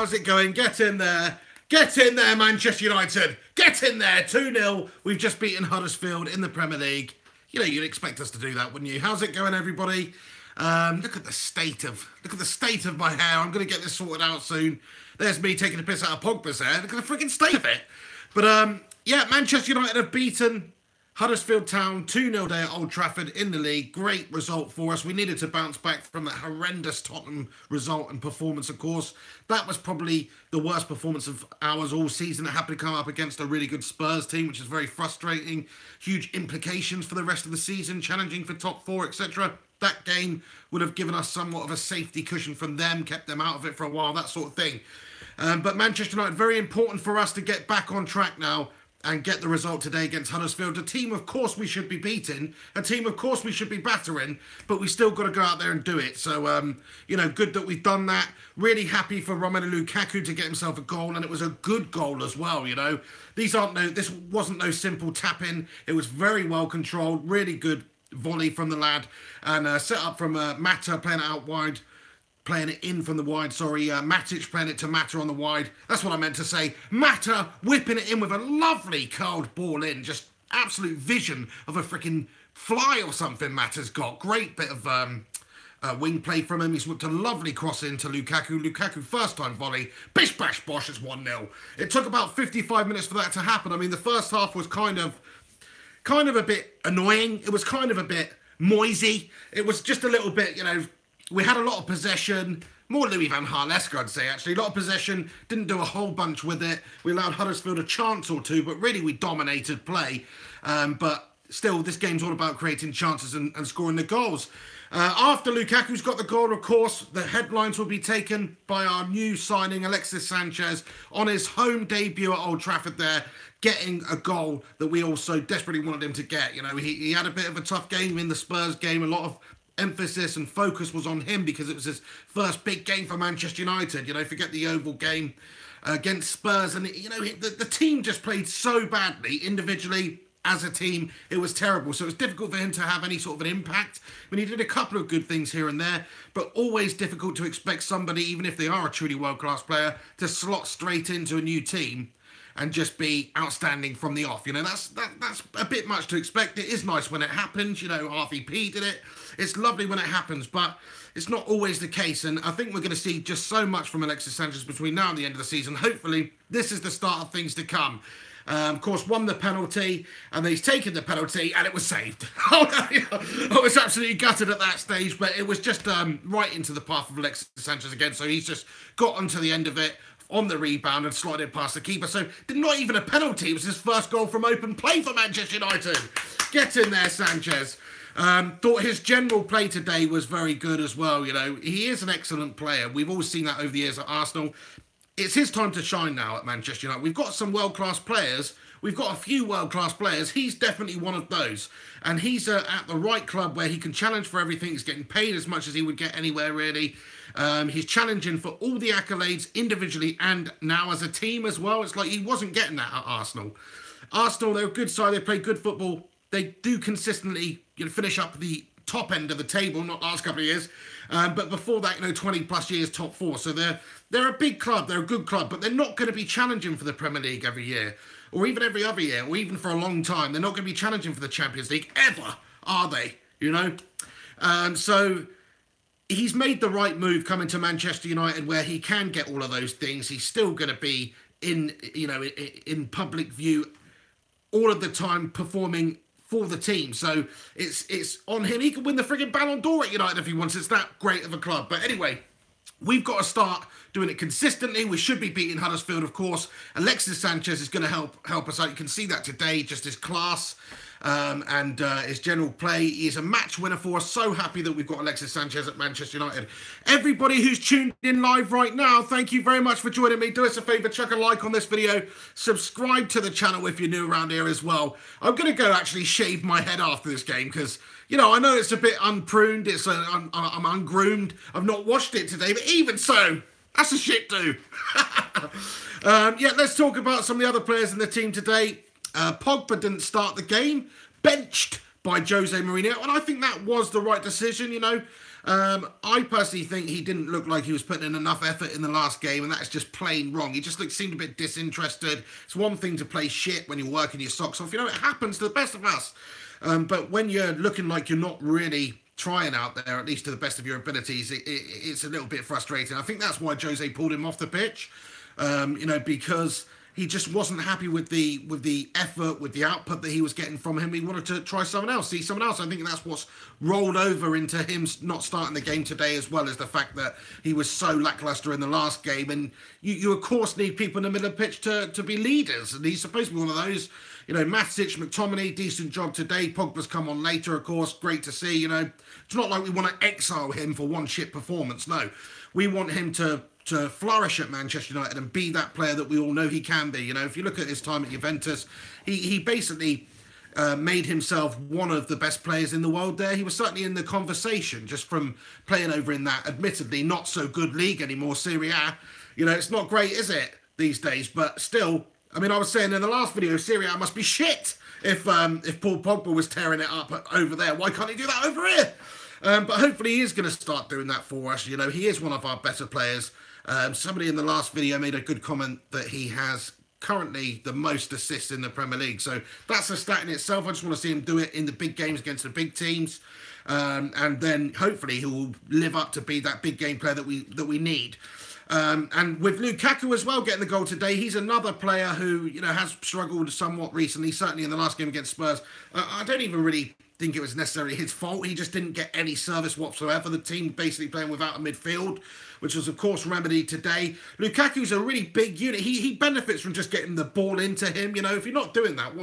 how's it going? Get in there. Get in there, Manchester United. Get in there. 2-0. We've just beaten Huddersfield in the Premier League. You know, you'd expect us to do that, wouldn't you? How's it going, everybody? Look at the state of my hair. I'm going to get this sorted out soon. There's me taking a piss out of Pogba's hair. Look at the freaking state of it. But, yeah, Manchester United have beaten Huddersfield Town 2-0 day at Old Trafford in the league. Great result for us. We needed to bounce back from that horrendous Tottenham result and performance, of course. That was probably the worst performance of ours all season. It happened to come up against a really good Spurs team, which is very frustrating. Huge implications for the rest of the season, challenging for top four, etc. That game would have given us somewhat of a safety cushion from them, kept them out of it for a while, that sort of thing. But Manchester United, very important for us to get back on track now and get the result today against Huddersfield. A team, of course, we should be beating. A team, of course, we should be battering. But we still got to go out there and do it. So, you know, good that we've done that. Really happy for Romelu Lukaku to get himself a goal. And it was a good goal as well, you know. This wasn't no simple tap-in. It was very well controlled. Really good volley from the lad. And set up from Mata playing it out wide. Playing it in from the wide, sorry. Matic playing it to Mata on the wide. That's what I meant to say. Mata whipping it in with a lovely curled ball in. Just absolute vision of a freaking fly or something Mata's got. Great bit of wing play from him. He's whipped a lovely cross into Lukaku. Lukaku, first time volley. Bish, bash, bosh, it's 1-0. It took about 55 minutes for that to happen. I mean, the first half was kind of a bit annoying. It was kind of a bit noisy. It was just a little bit, you know, we had a lot of possession, more Louis van Gaal-esque, I'd say, actually. A lot of possession, didn't do a whole bunch with it. We allowed Huddersfield a chance or two, but really we dominated play. But still, this game's all about creating chances and scoring the goals. After Lukaku's got the goal, of course, the headlines will be taken by our new signing, Alexis Sanchez, on his home debut at Old Trafford there, getting a goal that we also desperately wanted him to get. You know, he had a bit of a tough game in the Spurs game, a lot of emphasis and focus was on him because it was his first big game for Manchester United. You know, forget the Oval game against Spurs. And, you know, the team just played so badly individually. As a team, it was terrible. So it was difficult for him to have any sort of an impact. I mean, he did a couple of good things here and there, but always difficult to expect somebody, even if they are a truly world-class player, to slot straight into a new team and just be outstanding from the off. You know, that's a bit much to expect. It is nice when it happens. You know, RVP did it. It's lovely when it happens, but it's not always the case. And I think we're going to see just so much from Alexis Sanchez between now and the end of the season. Hopefully, this is the start of things to come. Of course, won the penalty, and then he's taken the penalty, and it was saved. I was absolutely gutted at that stage, but it was just right into the path of Alexis Sanchez again. So he's just got onto the end of it on the rebound and slotted it past the keeper. So not even a penalty. It was his first goal from open play for Manchester United. Get in there, Sanchez. Thought his general play today was very good as well. You know, he is an excellent player. We've all seen that over the years at Arsenal. It's his time to shine now at Manchester United. We've got some world-class players. We've got a few world-class players. He's definitely one of those. And he's at the right club where he can challenge for everything. He's getting paid as much as he would get anywhere, really. He's challenging for all the accolades individually and now as a team as well. It's like he wasn't getting that at Arsenal. Arsenal, they're a good side. They play good football. They do consistently, you know, finish up the top end of the table, not last couple of years. But before that, you know, 20-plus years top four. So they're a big club. They're a good club. But they're not going to be challenging for the Premier League every year. Or even every other year. Or even for a long time. They're not going to be challenging for the Champions League ever, are they? You know? So he's made the right move coming to Manchester United where he can get all of those things. He's still going to be in, you know, in public view all of the time performing for the team. So it's on him. He can win the frigging Ballon d'Or at United if he wants. It's that great of a club. But anyway, we've got to start doing it consistently. We should be beating Huddersfield, of course. Alexis Sanchez is going to help us out. You can see that today, just his class and his general play. He's a match winner for us. So happy that we've got Alexis Sanchez at Manchester United. Everybody who's tuned in live right now, thank you very much for joining me. Do us a favour, chuck a like on this video. Subscribe to the channel if you're new around here as well. I'm going to go actually shave my head after this game because, you know, I know it's a bit unpruned. I'm ungroomed. I've not washed it today, but even so, that's a shit do. Yeah, let's talk about some of the other players in the team today. Pogba didn't start the game, benched by Jose Mourinho, and I think that was the right decision, you know. I personally think he didn't look like he was putting in enough effort in the last game, and that's just plain wrong. He just seemed a bit disinterested. It's one thing to play shit when you're working your socks off. You know, it happens to the best of us. But when you're looking like you're not really trying out there, at least to the best of your abilities, it's a little bit frustrating. I think that's why Jose pulled him off the pitch, you know, because he just wasn't happy with the effort, with the output that he was getting from him. He wanted to try someone else, see someone else. I think that's what's rolled over into him not starting the game today, as well as the fact that he was so lackluster in the last game. And you of course, need people in the middle of the pitch to be leaders. And he's supposed to be one of those. You know, Matic, McTominay, decent job today. Pogba's come on later, of course. Great to see, you know. It's not like we want to exile him for one shit performance. No, we want him to flourish at Manchester United and be that player that we all know he can be. You know, if you look at his time at Juventus, he basically made himself one of the best players in the world there. He was certainly in the conversation just from playing over in that admittedly not so good league anymore, Serie A. You know, it's not great, is it, these days? But still, I mean, I was saying in the last video, Serie A must be shit if Paul Pogba was tearing it up over there. Why can't he do that over here? But hopefully he is going to start doing that for us. You know, he is one of our better players. Somebody in the last video made a good comment that he has currently the most assists in the Premier League. So that's a stat in itself. I just want to see him do it in the big games against the big teams. And then hopefully he will live up to be that big game player that we need. And with Lukaku as well getting the goal today, he's another player who, you know, has struggled somewhat recently, certainly in the last game against Spurs. I don't even really think it was necessarily his fault. He just didn't get any service whatsoever. The team basically playing without a midfield, which was, of course, remedied today. Lukaku's a really big unit. He benefits from just getting the ball into him. You know, if you're not doing that,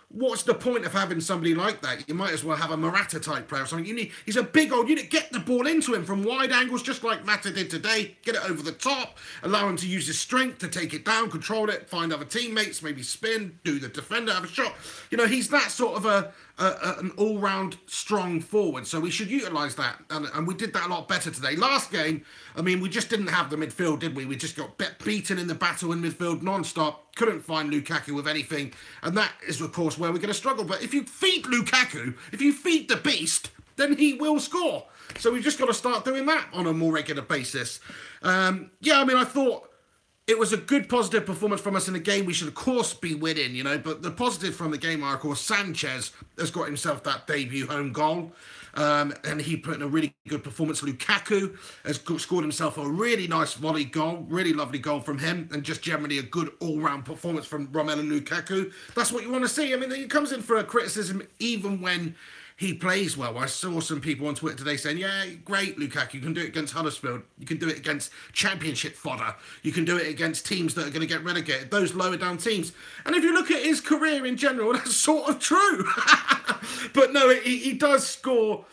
what's the point of having somebody like that? You might as well have a Morata-type player or something. He's a big old unit. Get the ball into him from wide angles, just like Mata did today. Get it over the top. Allow him to use his strength to take it down, control it, find other teammates, maybe spin, do the defender, have a shot. You know, he's that sort of an all-round strong forward, so we should utilise that, and we did that a lot better today. Last game, I mean, we just didn't have the midfield, did we? We just got beaten in the battle in midfield non-stop, couldn't find Lukaku with anything, and that is, of course, where we're going to struggle. But if you feed Lukaku, if you feed the beast, then he will score. So we've just got to start doing that on a more regular basis. Yeah, I mean, I thought it was a good positive performance from us in the game. We should, of course, be winning, you know, but the positive from the game are, of course, Sanchez has got himself that debut home goal. And he put in a really good performance. Lukaku has scored himself a really nice volley goal, really lovely goal from him, and just generally a good all-round performance from Romelu Lukaku. That's what you want to see. I mean, he comes in for a criticism even when he plays well. I saw some people on Twitter today saying, yeah, great, Lukaku, you can do it against Huddersfield. You can do it against championship fodder. You can do it against teams that are going to get relegated, those lower down teams. And if you look at his career in general, that's sort of true. But no, he does score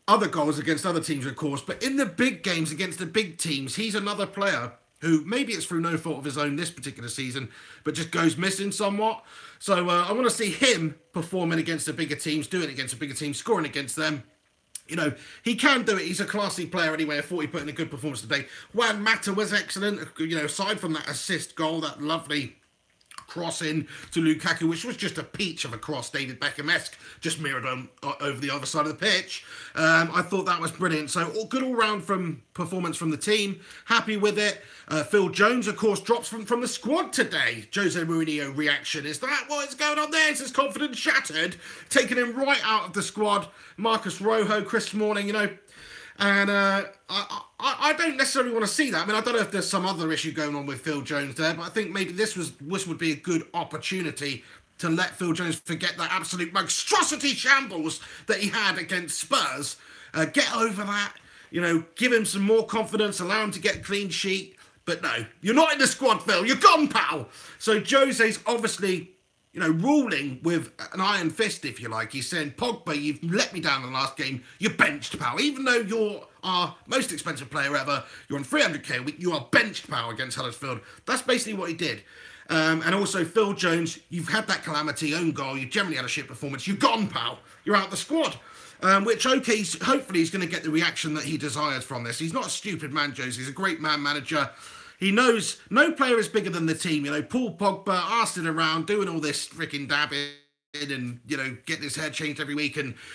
other goals against other teams, of course. But in the big games against the big teams, he's another player who maybe it's through no fault of his own this particular season, but just goes missing somewhat. So I want to see him performing against the bigger teams, doing it against the bigger teams, scoring against them. You know, he can do it. He's a classy player anyway. I thought he put in a good performance today. Juan Mata was excellent. You know, aside from that assist goal, that lovely cross in to Lukaku, which was just a peach of a cross, David Beckham-esque, just mirrored on over the other side of the pitch. I thought that was brilliant. So good all-round performance from the team. Happy with it. Phil Jones, of course, drops from the squad today. Jose Mourinho reaction. Is that what is going on there? Is his confidence shattered? Taking him right out of the squad. Marcus Rojo, Chris Smalling, you know. And I don't necessarily want to see that. I mean, I don't know if there's some other issue going on with Phil Jones there, but I think maybe this would be a good opportunity to let Phil Jones forget that absolute monstrosity shambles that he had against Spurs. Get over that, you know, give him some more confidence, allow him to get a clean sheet. But no, you're not in the squad, Phil. You're gone, pal. So Jose's obviously, you know, ruling with an iron fist, if you like. He's saying, Pogba, you've let me down in the last game. You're benched, pal. Even though you're our most expensive player ever, you're on 300k a week, you are benched, pal, against Huddersfield. That's basically what he did. And also, Phil Jones, you've had that calamity, own goal. You've generally had a shit performance. You're gone, pal. You're out the squad. Which, okay, hopefully he's going to get the reaction that he desires from this. He's not a stupid man, Jose. He's a great man manager. He knows no player is bigger than the team. You know, Paul Pogba arsing around, doing all this freaking dabbing and, you know, getting his hair changed every week and